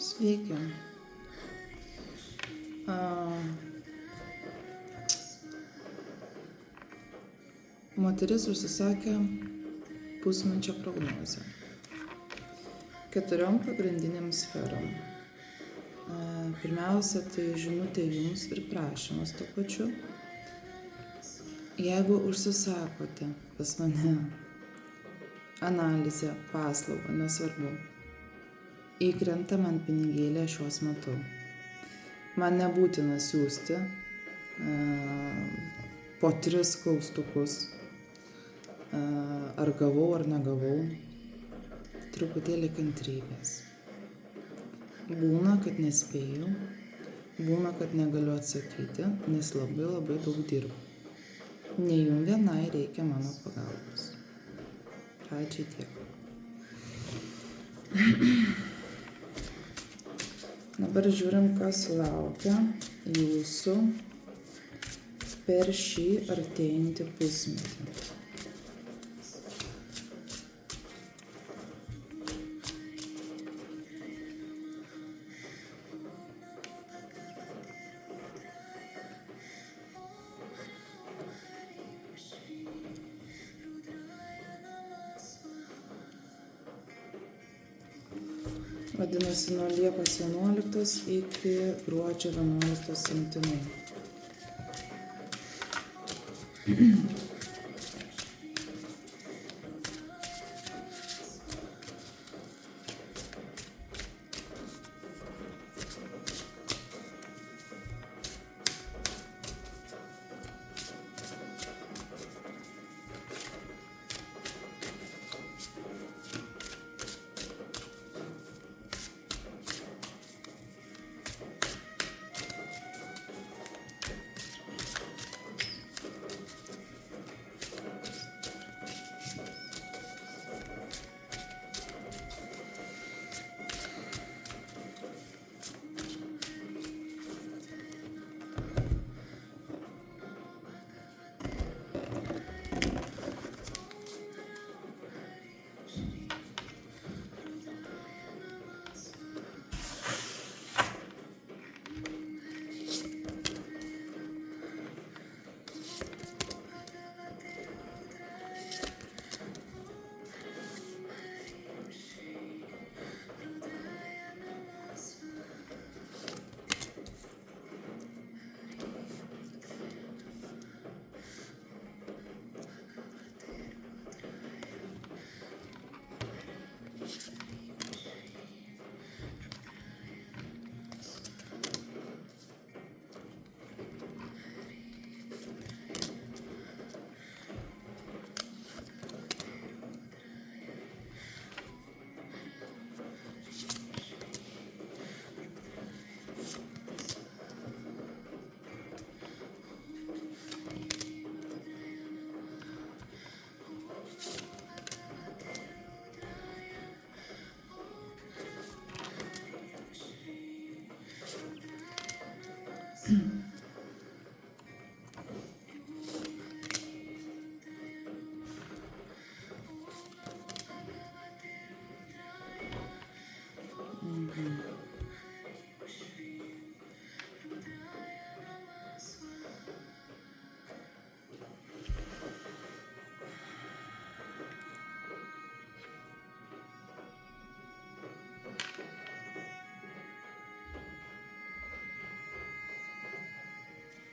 Sveiki. Moteris užsisakė pusmečio prognozę 4 pagrindiniam sferom. Pirmiausia, tai žinutė jums ir prašymas tuo pačiu. Jeigu užsisakote pas mane analizę, paslaugą, nesvarbu, įkrenta man pinigėlė šiuos metu. Man nebūtina siųsti po 3 klaustukus, ar gavau ar negavau, truputėlį kantrybės. Būna, kad nespėju, būna, kad negaliu atsakyti, nes labai daug dirbu. Ne jum vienai reikia mano pagalbos. Ačiū tiek. Dabar žiūrim, kas laukia jūsų per šį artėjantį pusmetį. Vadinasi, nuo Liepos 11 iki gruodžio 11 imtinai.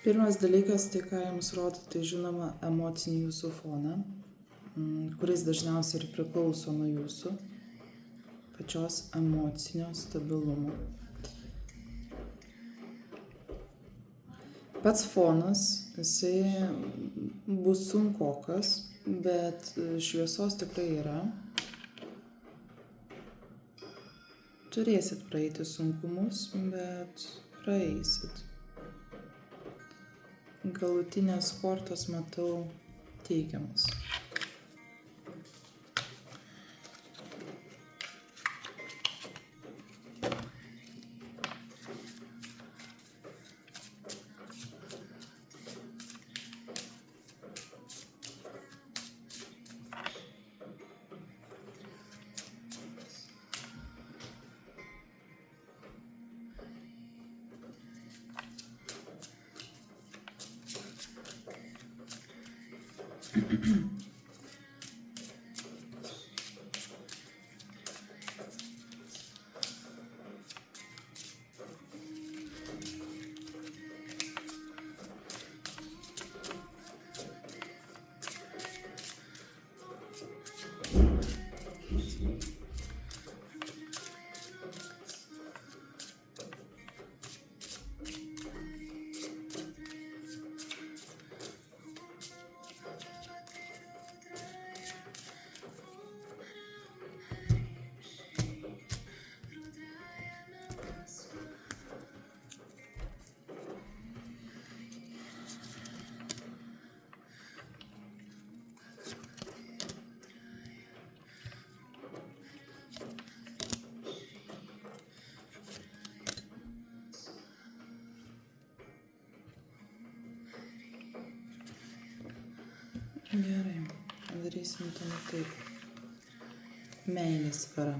Pirmas dalykas, tai ką jums rodo, tai žinoma emocinį jūsų foną, kuris dažniausiai ir priklauso nuo jūsų pačios emocinio stabilumo. Pats fonas, jisai bus sunkokas, bet šviesos tikrai yra. Turėsit praeiti sunkumus, bet praeisit. Galutinės kortos matau teigiamas. Gerai, padarysim tuomet taip. Meilės sfera.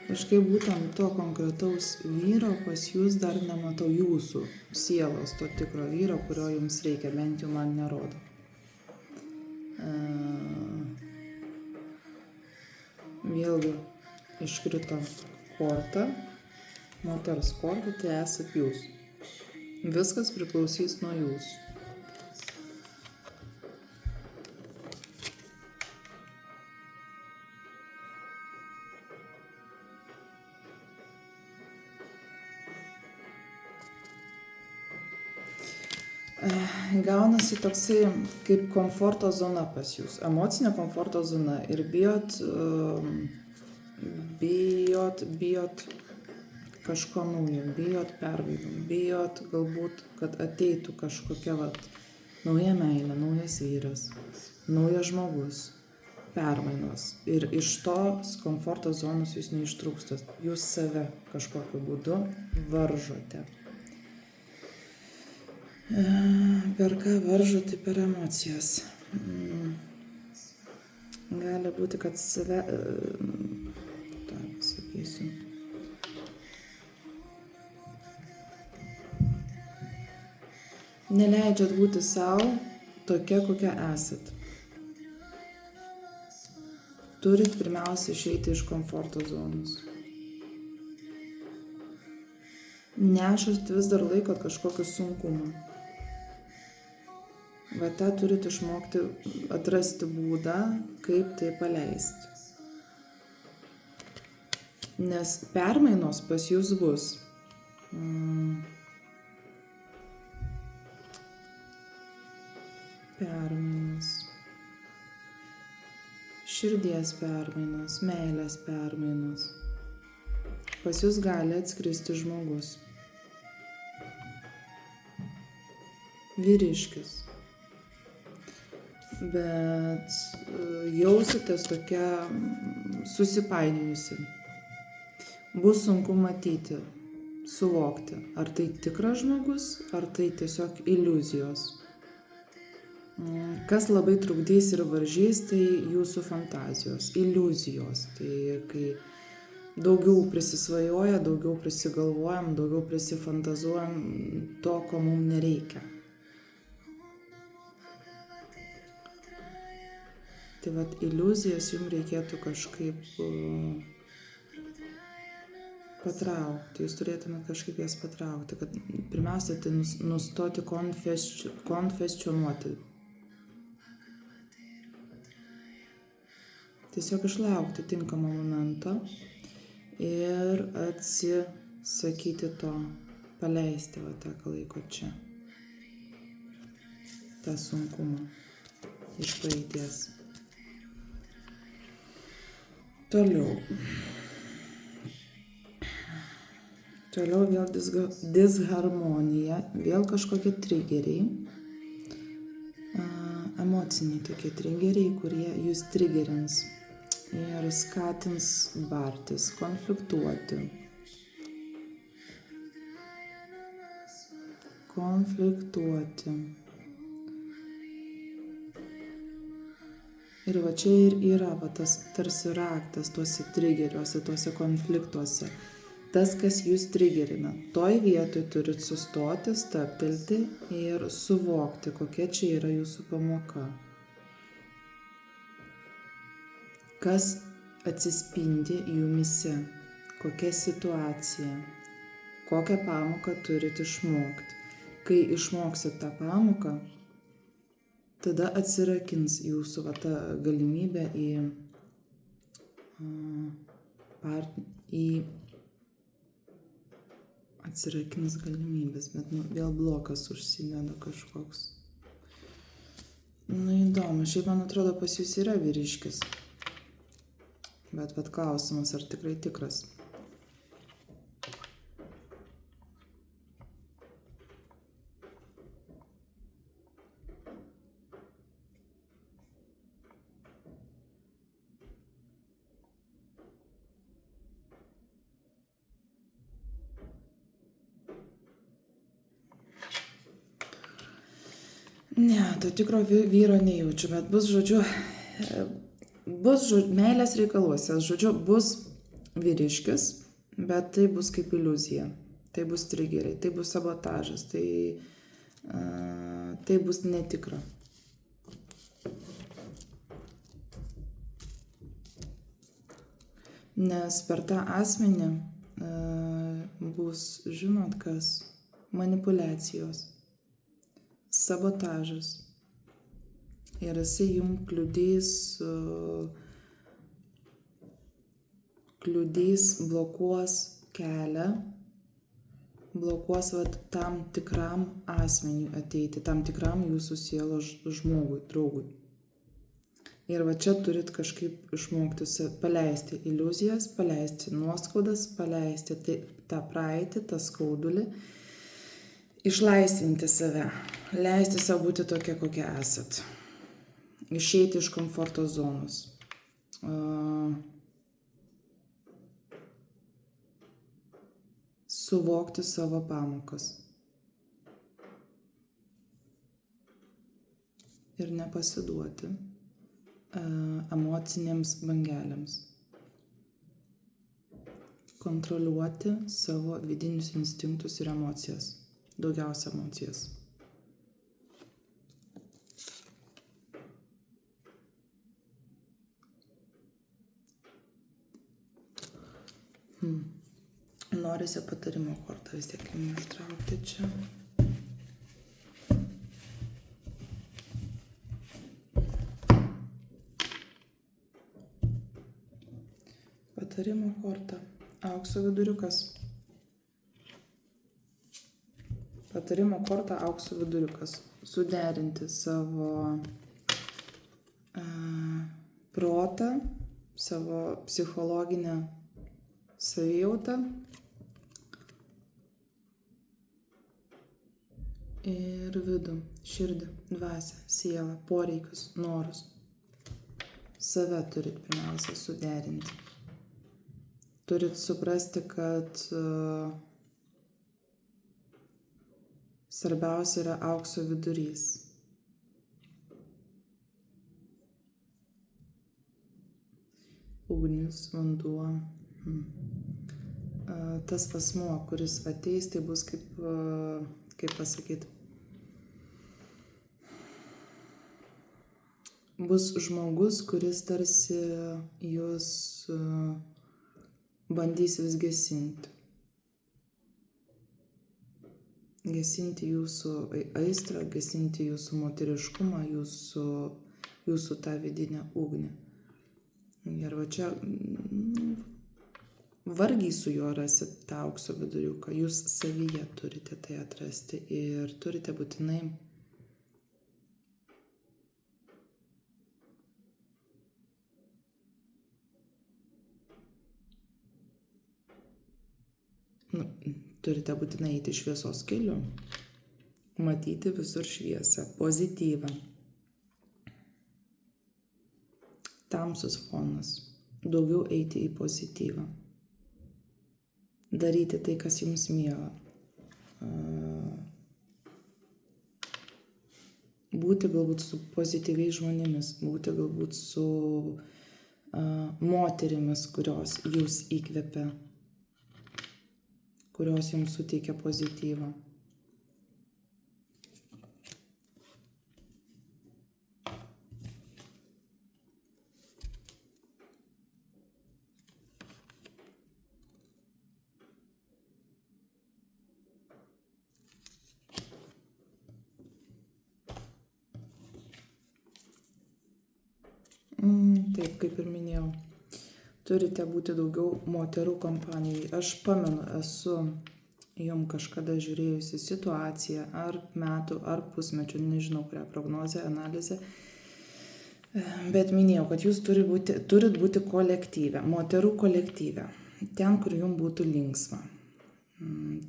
Kažkaip būtent to konkretaus vyro pas jūs dar nematau, jūsų sielos, to tikro vyro, kurio jums reikia, bent jau man nerodo. Vėlgi iškrito korta, moters korta, tai esat jūs. Viskas priklausys nuo jūsų. Gaunasi toksai kaip komforto zona pas jūs, emocinė komforto zona ir bijot kažko naujo, bijot permainų, bijot galbūt, kad ateitų kažkokia nauja meilė, naujas vyras, naujas žmogus, permainos. Ir iš tos komforto zonos jūs neištrūkstat, jūs save kažkokiu būdu varžote. Per ką varžote? Per emocijas. Gali būti, kad save... sakysiu. Neleidžiat būti savo tokia, kokia esat. Turit pirmiausia išeiti iš komforto zonos. Nešat vis dar laikot kažkokį sunkumą. Va tą turit išmokti atrasti būdą, kaip tai paleisti. Nes permainos pas jūs bus. Permainos. Širdies permainos, meilės permainos. Pas jūs gali atskristi žmogus. Vyriškis. Bet jausitės tokia susipainiojusi. Bus sunku matyti, suvokti, ar tai tikras žmogus, ar tai tiesiog iliuzijos. Kas labai trukdys ir varžys, tai jūsų fantazijos, iliuzijos. Tai kai daugiau prisisvajoja, daugiau prisigalvojam, daugiau prisifantazuojam to, ko mums nereikia. Tai vat iliuzijas jums reikėtų kažkaip patraukti. Jūs turėtumėte kažkaip jas patraukti, kad pirmiausia, tai nustoti konfescionuoti. Tiesiog išlaukti tinkamo momento ir atsisakyti to, paleisti va tą, ką laiko čia. tą sunkumą iš praeities. Toliau vėl disharmonija, vėl kažkokie trigeriai, emociniai tokie trigeriai, kurie jūs trigerins ir skatins bartis, konfliktuoti. Ir va čia ir yra va tas tarsi raktas tuose trigeriuose, tuose konfliktuose. Tas, kas jūs trigerina. Toj vietoj turit sustoti, stabtelti ir suvokti, kokia čia yra jūsų pamoka. Kas atsispindi jumyse, kokia situacija, kokią pamoką turit išmokti. Kai išmoksit tą pamoką, tada atsirakins jūsų va, ta galimybė atsirakins galimybės, bet vėl blokas užsideda kažkoks. Įdomu, šiaip man atrodo pas jūs yra vyriškis, bet klausimas, ar tikrai tikras. Ne, to tikro vyro nejaučiu, bet bus, meilės reikaluose, bus vyriškis, bet tai bus kaip iliuzija, tai bus trigeriai, tai bus sabotažas, tai bus netikra. Nes per tą asmenį bus, žinot kas, manipuliacijos. Sabotažas. Ir jisai jums kliudys, blokuos kelią, blokuos tam tikram asmeniui ateiti, tam tikram jūsų sielos žmogui, draugui. Ir va čia turit kažkaip išmokti paleisti iliuzijas, paleisti nuoskaudas, paleisti tą praeitį, tą skaudulį, išlaisvinti save, leisti savo būti tokia, kokia esat, išeiti iš komforto zonos, suvokti savo pamokas ir nepasiduoti emocinėms bangelėms, kontroliuoti savo vidinius instinktus ir emocijas. Daugiausia emocijas. Norisi patarimo kortą vis tiek jums ištraukti čia. Patarimo korta. Aukso viduriukas. Patarimo korta aukso viduriukas. Suderinti savo protą, savo psichologinę savijautą ir vidų, širdį, dvasią, sielą, poreikius, norus. Save turit pirmiausia suderinti. Turit suprasti, kad svarbiausia yra aukso vidurys. Ugnis, vanduo. Tas asmuo, kuris ateis, tai bus kaip pasakyti, bus žmogus, kuris tarsi jūs bandys vis gesinti. Gesinti jūsų aistrą, gesinti jūsų moteriškumą, jūsų tą vidinę ugnį. Ir va čia vargiai su juo rasit tą aukso viduriuką. Jūs savyje turite tai atrasti ir turite būtinai turite būtinai eiti šviesos keliu, matyti visur šviesą, pozityvą. Tamsus fonas, daugiau eiti į pozityvą. Daryti tai, kas jums miela. būti galbūt su pozityviais žmonėmis, būti galbūt su moterimis, kurios jūs įkvepia, kurios jums suteikia pozityvą. Taip, kaip ir minėjau, turite būti daugiau moterų kompanijai. Aš pamenu, esu jums kažkada žiūrėjusi situaciją, ar metų, ar pusmečių, nežinau, kurią prognozę, analizę, bet minėjau, kad jūs turit būti kolektyve, moterų kolektyve, ten, kur jums būtų linksma.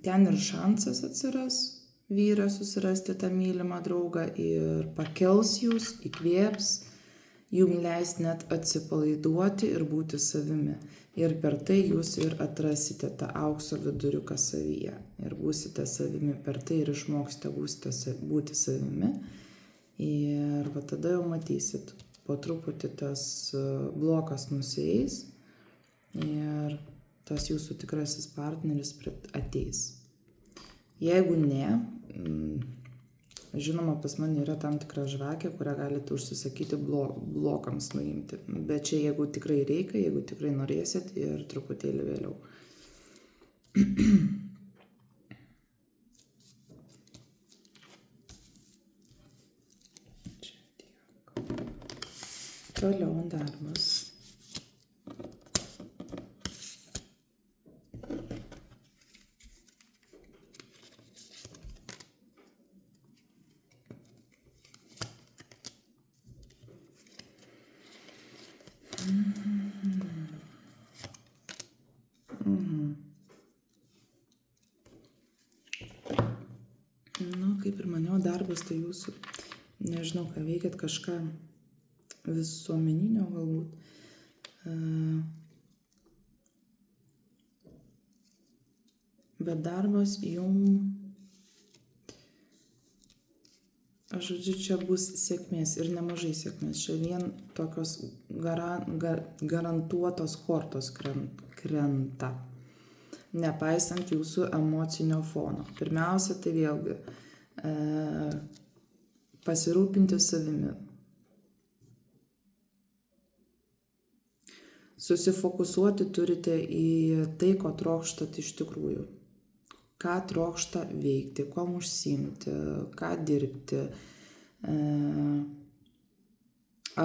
Ten ir šansas atsiras vyrą susirasti tą mylimą draugą ir pakels jūs, įkvėps, jums leis net atsipalaiduoti ir būti savimi. Ir per tai jūs ir atrasite tą aukso viduriuką savyje. Ir būsite savimi, per tai ir išmoksite būti savimi. Ir va tada jau matysit, po truputį tas blokas nusieis ir tas jūsų tikrasis partneris ateis. Jeigu ne, žinoma, pas mane yra tam tikra žvakė, kurią galite užsisakyti blokams nuimti. Bet čia jeigu tikrai reikia, jeigu tikrai norėsit ir truputėlį vėliau. Čia tiek. Toliau darbas. Kaip ir maniau, darbas tai jūsų, nežinau, ką veikiat, kažką visuomeninio galbūt. Bet darbas jums, aš žodžiu, čia bus sėkmės ir nemažai sėkmės. Čia vien tokios garantuotos kortos krenta, nepaisant jūsų emocinio fono. Pirmiausia, tai vėlgi pasirūpinti savimi. Susifokusuoti turite į tai, ko trokštat iš tikrųjų. Ką trokšta veikti, kuom užsiimti, ką dirbti.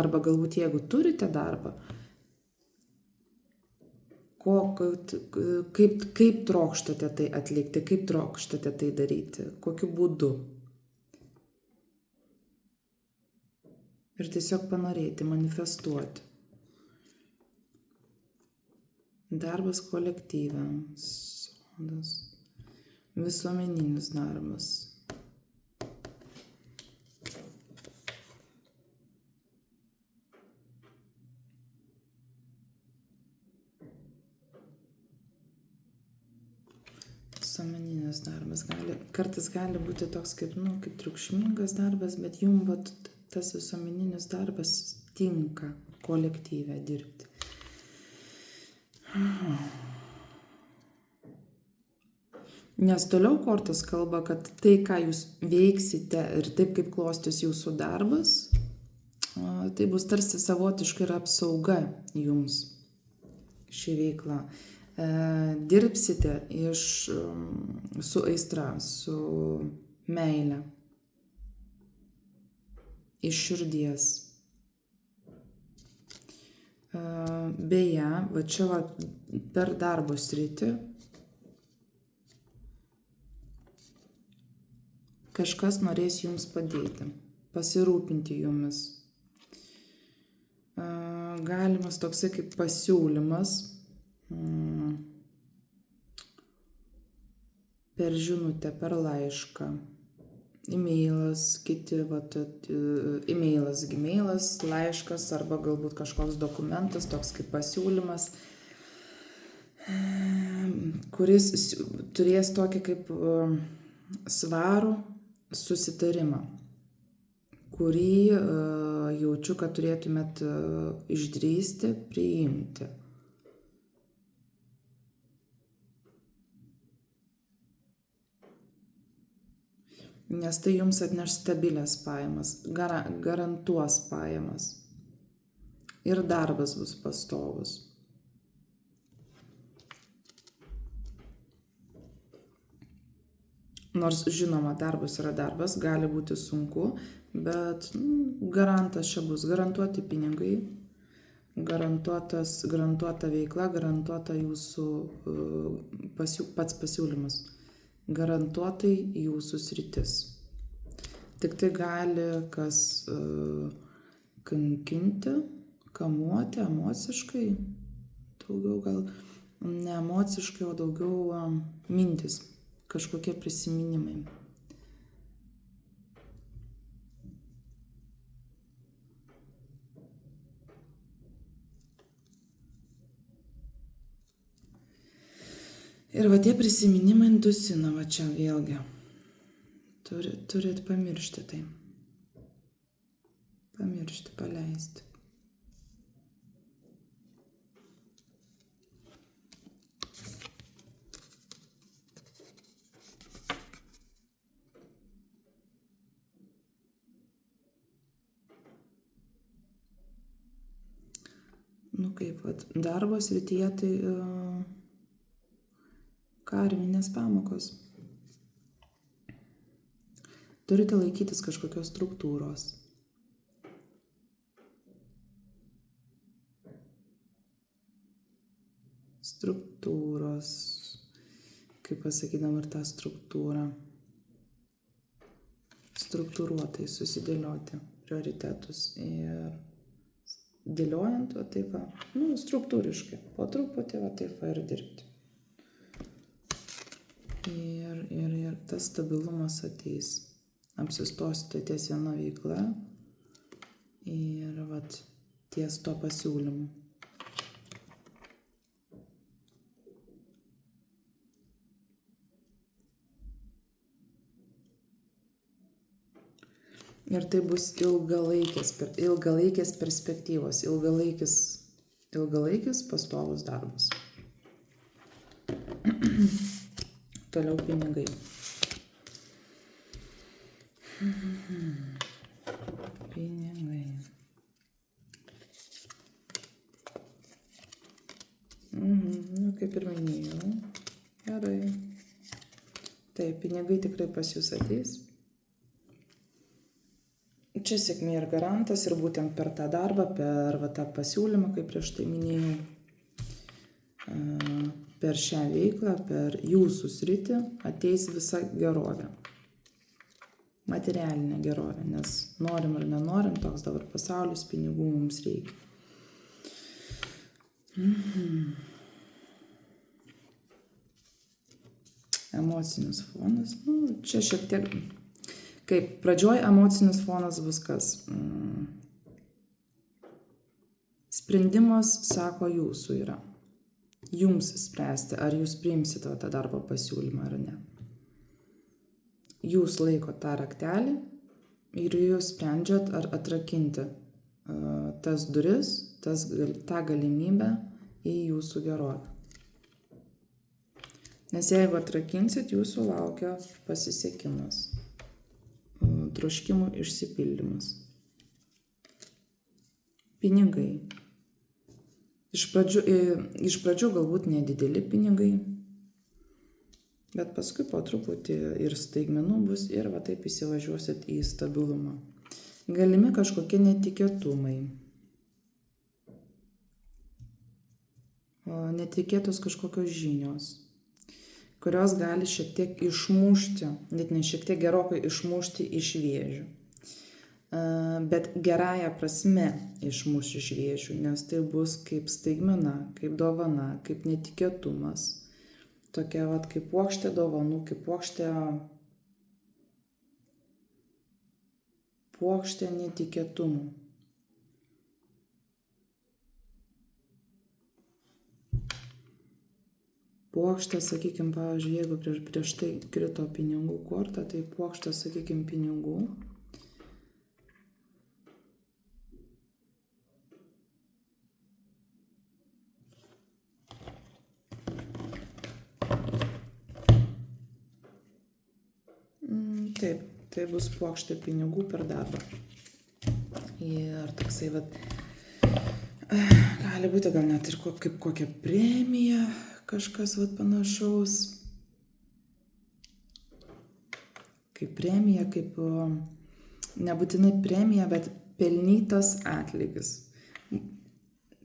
Arba galbūt jeigu turite darbą, kaip trokštate tai atlikti, kaip trokštate tai daryti, kokiu būdu. Ir tiesiog panorėti, manifestuoti. Darbas kolektyve, sodas, visuomeninis darbas. Visuomeninis darbas kartais gali būti toks kaip triukšmingas darbas, bet jums tas visuomeninis darbas tinka kolektyve dirbti. Nes toliau kortos kalba, kad tai, ką jūs veiksite ir taip, kaip klostys jūsų darbas, tai bus tarsi savotiškai ir apsauga jums ši veikla. Dirbsite su aistra, su meile, iš širdies. Beje, va čia per darbo sritį kažkas norės jums padėti, pasirūpinti jumis. Galimas toksai kaip pasiūlymas per žinutę, per laišką, e-mailas, e-mailas, laiškas arba galbūt kažkoks dokumentas, toks kaip pasiūlymas, kuris turės tokį kaip svarų susitarimą, kurį jaučiu, kad turėtumėt išdrįsti priimti. Nes tai jums atneš stabilias pajamas, garantuos pajamas. Ir darbas bus pastovus. Nors žinoma, darbas yra darbas, gali būti sunku, bet garantas čia bus, garantuoti pinigai, garantuota veikla, garantuota jūsų pats pasiūlymas. Garantuotai jūsų sritis. Tik tai gali kas kankinti, kamuoti emociškai, daugiau gal ne emociškai, o daugiau mintis, kažkokie prisiminimai. Ir va tie prisiminimai dusina, va čia vėlgi. Turit pamiršti tai. Pamiršti, paleisti. Kaip, darbo srityje tai karminės pamokos. Turite laikytis kažkokios struktūros. Kaip pasakydama ir tą struktūrą. Struktūruotai susidėlioti prioritetus ir dėliojant, taip va, struktūriškai, po truputį, va taip va ir dirbti. Ir tas stabilumas ateis. Apsistosite ties viena veikla ir vat ties to pasiūlymu. Ir tai bus ilgalaikės perspektyvos, ilgalaikis pastovus darbas. Toliau pinigai. Pinigai. Kaip ir minėjau. Gerai. Taip, pinigai tikrai pas jūs ateis. Čia sėkmė ir garantas, ir būtent per tą darbą, per tą pasiūlymą, kaip prieš tai minėjau, per šią veiklą, per jūsų sritį ateis visa gerovė. Materialinė gerovė, nes norim ar nenorim, toks dabar pasaulis, pinigų mums reikia. Emocinis fonas, čia šiek tiek... Kaip pradžioj emocinis fonas bus kas? Sprendimas, sako, jūsų yra. Jums spręsti, ar jūs priimsite tą darbo pasiūlymą ar ne. Jūs laiko tą raktelį ir jūs sprendžiat, ar atrakinti tas duris, tą galimybę į jūsų gerovę. Nes jeigu atrakinsit, jūsų laukia pasisekimas. Troškimų išsipildymas. Pinigai. Iš pradžių galbūt nedideli pinigai, bet paskui po truputį ir staigmenų bus ir va taip įsivažiuosit į stabilumą. Galimi kažkokie netikėtumai. Netikėtos kažkokios žinios, kurios gali šiek tiek išmušti, net ne šiek tiek, gerokai išmušti iš vėžių. Bet gerąja prasme išmuš iš vėžių, nes tai bus kaip staigmena, kaip dovana, kaip netikėtumas. Tokia vat kaip puokštė dovanų, kaip puokštė netikėtumų. Puokštė, sakykime, pavyzdžiui, jeigu prieš tai krito pinigų korta, tai puokštė, sakykime, pinigų. Taip, tai bus puokštė pinigų per darbą. Ir toksai gali būti gal net ir kaip kokia premija, kažkas panašaus. Kaip premija, kaip nebūtinai premija, bet pelnytas atlygis.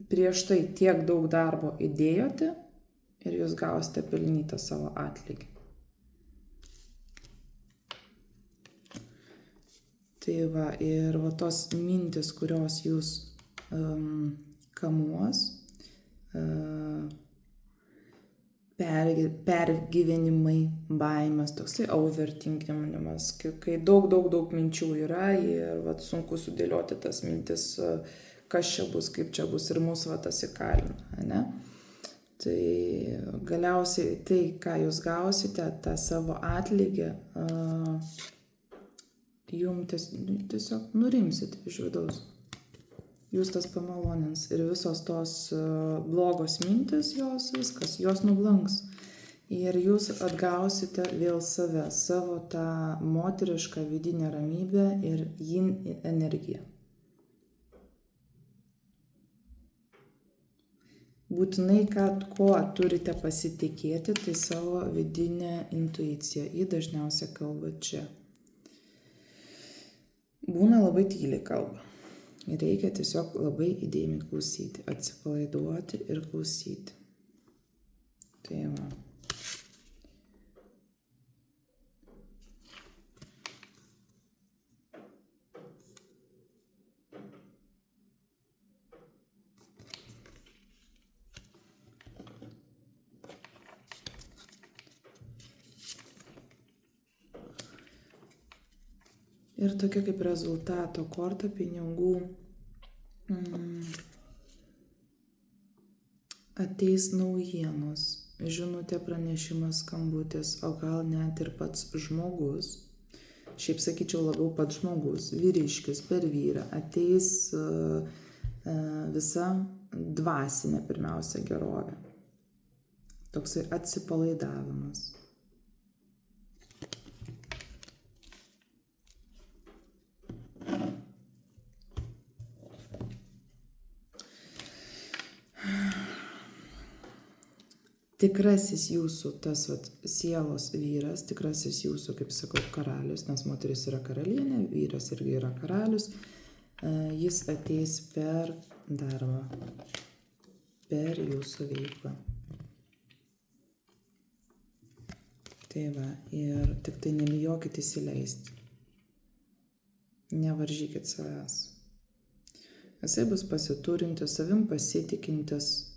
Prieš tai tiek daug darbo įdėjote ir jūs gausite pelnytą savo atlygį. Tai ir tos mintis, kurios jūs kamuos, pergyvenimai, baimės, toksai overthinkinimas, kai daug minčių yra ir sunku sudėlioti tas mintis, kas čia bus, kaip čia bus ir mūsų tas įkalina, ne? Tai galiausiai tai, ką jūs gausite, tą savo atlygį, jums tiesiog nurimsit iš vidaus. Jūs tas pamalonins ir visos tos blogos mintis, jos nublanks. Ir jūs atgausite vėl save, savo tą moterišką vidinę ramybę ir yin energiją. Būtinai, kuo turite pasitikėti, tai savo vidinę intuiciją. Ji dažniausiai kalba čia. Būna labai tyliai kalba. Ir reikia tiesiog labai įdėmiai klausyti, atsipalaiduoti ir klausyti. Tai va. Ir tokia kaip rezultato korta pinigų ateis naujienos, žinutė, pranešimas, skambutis, o gal net ir pats žmogus, šiaip sakyčiau labiau pats žmogus, vyriškis per vyrą, ateis visa dvasinė pirmiausia gerovė. Toksai atsipalaidavimas. Tikrasis jūsų, tas sielos vyras, tikrasis jūsų, kaip sakau, karalius, nes moteris yra karalienė, vyras irgi yra karalius, jis ateis per darbą, per jūsų veiklą. Tai va, ir tik tai nebijokit įsileisti, nevaržykit savęs. Jisai bus pasiturintis, savim pasitikintis,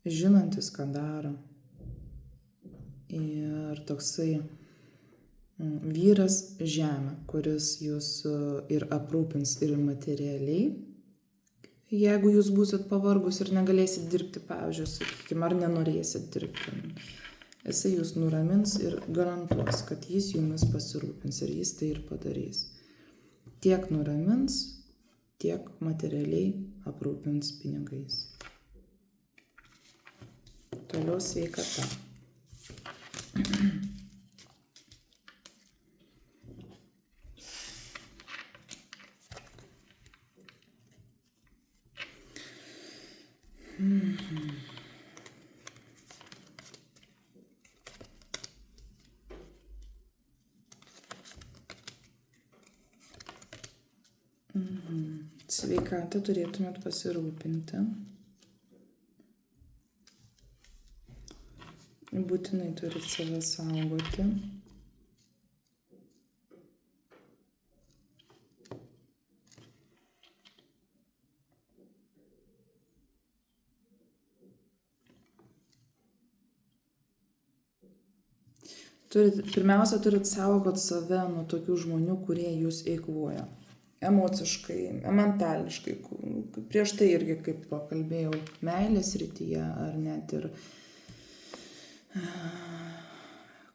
žinantis, ką daro. Ir toksai vyras žemė, kuris jūs ir aprūpins ir materialiai. Jeigu jūs būsit pavargus ir negalėsit dirbti, pavyzdžiui, sakykime, ar nenorėsit dirbti, jisai jūs nuramins ir garantuos, kad jis jumis pasirūpins ir jis tai ir padarys. Tiek nuramins, tiek materialiai aprūpins pinigais. Toliau sveikata. Sveikatą turėtumėt pasirūpinti. Būtinai turit save saugoti. Pirmiausia, turit saugot save nuo tokių žmonių, kurie jūs eikvoja. Emociškai, mentališkai. Prieš tai irgi, kaip pakalbėjau, meilės srityje ar net ir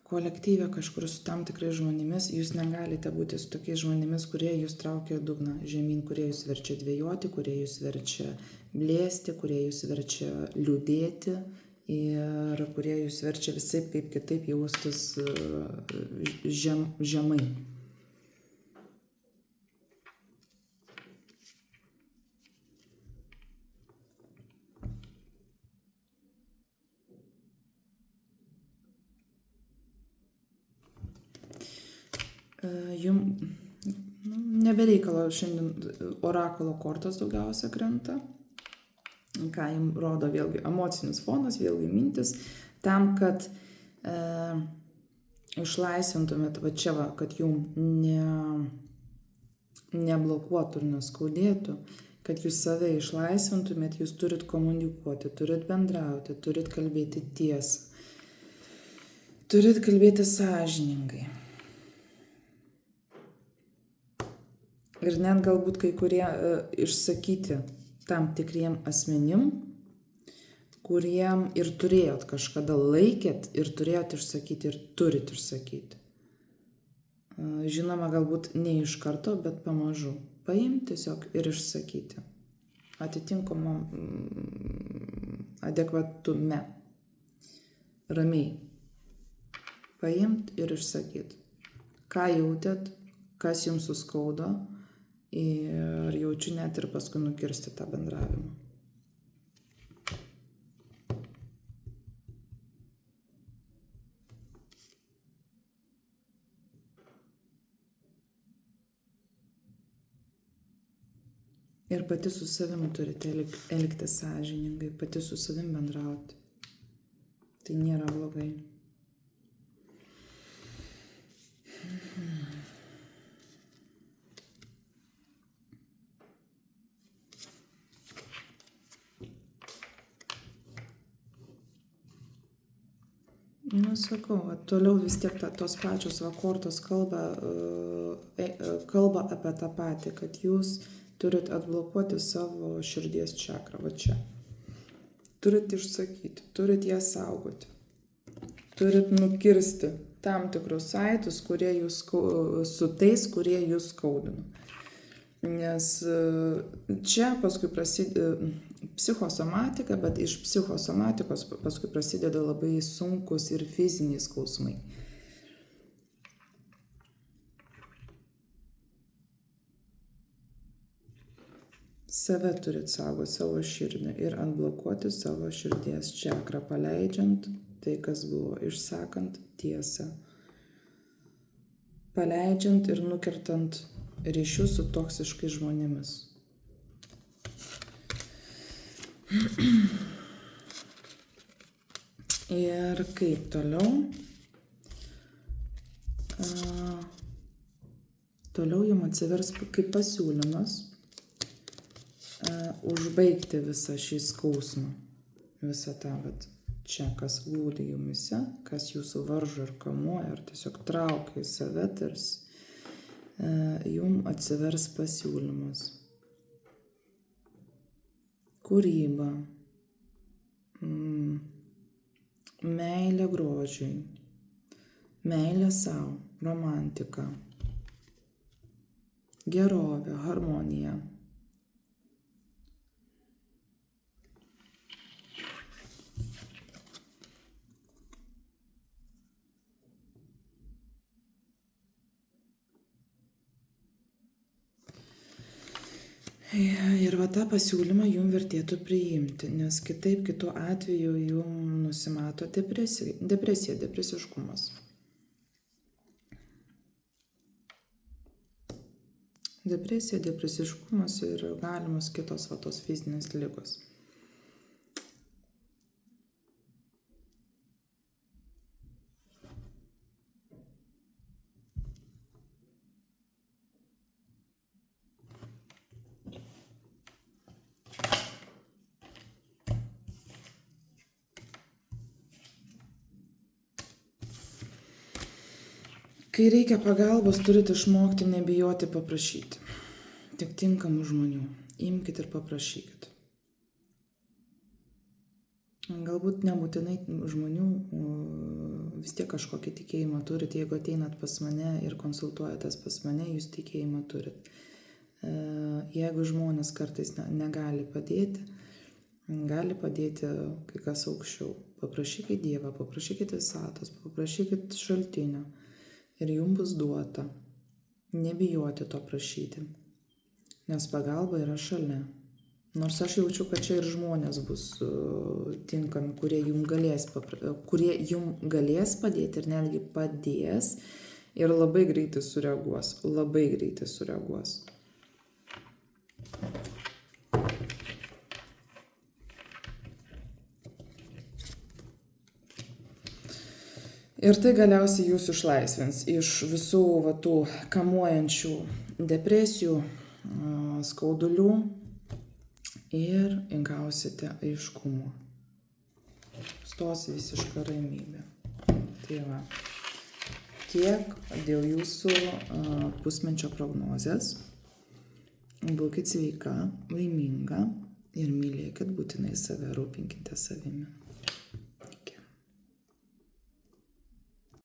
kolektyve kažkur su tam tikrais žmonėmis, jūs negalite būti su tokiais žmonėmis, kurie jūs traukia dugną žemyn, kurie jūs verčia dvejoti, kurie jūs verčia blėsti, kurie jūs verčia liūdėti ir kurie jūs verčia visaip kaip kitaip jaustis žemai. Jums nebereikalo šiandien orakulo kortos daugiausia krenta, ką jums rodo vėlgi emocinis fonas, vėlgi mintis, tam, kad išlaisvintumėt va čia, kad jums neblokuotų ir neskaudėtų, kad jūs save išlaisvintumėt, jūs turit komunikuoti, turit bendrauti, turit kalbėti tiesą, turit kalbėti sąžiningai. Ir net galbūt kai kurie išsakyti tam tikriem asmenim, kuriem ir turėjot kažkada laikėt ir turėjot išsakyti ir turit išsakyti. Žinoma, galbūt ne iš karto, bet pamažu. Paimti tiesiog ir išsakyti. Atitinkamam adekvatume. Ramiai. Paimti ir išsakyti. Ką jautėt, kas jums suskaudo. Ir jaučiu net ir paskui nukirsti tą bendravimą. Ir pati su savim turite elgtis sąžiningai, pati su savim bendrauti. Tai nėra blogai. Sakau, toliau vis tiek tos pačios kortos kalba apie tą patį, kad jūs turit atblokuoti savo širdies čakrą, va čia. Turit išsakyti, turit ją saugoti. Turit nukirsti tam tikrus saitus, su tais, kurie jūs skaudino. Nes čia paskui prasideda psichosomatika, bet iš psichosomatikos paskui prasideda labai sunkus ir fiziniai skausmai. Save turit saugoti, savo širdį ir atblokuoti savo širdies čakrą, paleidžiant tai, kas buvo, išsakant tiesą, paleidžiant ir nukirtant ryšius su toksiškais žmonėmis. Ir kaip toliau? Toliau jums atsivers kaip pasiūlymas užbaigti visą šį skausmą, visą tą čia, kas glūdi jumise, kas jūsų varžo ir kamuoja, ar tiesiog traukia į save tarsi. Jums atsivers pasiūlymas. Kūryba, meilė grožiui, meilė sau, romantika, gerovė, harmonija. Ir va tą pasiūlymą jums vertėtų priimti, nes kitu atveju jums nusimato depresija, depresiškumas. Depresija, depresiškumas ir galimos kitos tos fizinės ligos. Kai reikia pagalbos, turite išmokti nebijoti paprašyti. Tik tinkamų žmonių. Imkite ir paprašykite. Galbūt nebūtinai žmonių, vis tiek kažkokį tikėjimą turite. Jeigu ateinat pas mane ir konsultuojatės pas mane, jūs tikėjimą turite. Jeigu žmonės kartais negali padėti, gali padėti kai kas aukščiau. Paprašykit Dievą, paprašykit visatos, paprašykit šaltinio ir jums bus duota. Nebijoti to prašyti, nes pagalba yra šalia. Nors aš jaučiu, kad čia ir žmonės bus tinkami, kurie jums galės padėti ir netgi padės ir labai greitai sureaguos, labai greitai sureaguos. Ir tai galiausiai jūs išlaisvins iš visų tų kamuojančių depresijų, skaudulių ir įgausite aiškumo. Stos visiška ramybė. Tai va, tiek dėl jūsų pusmečio prognozės. Būkit sveika, laiminga ir mylėkit būtinai save, rūpinkite savimi.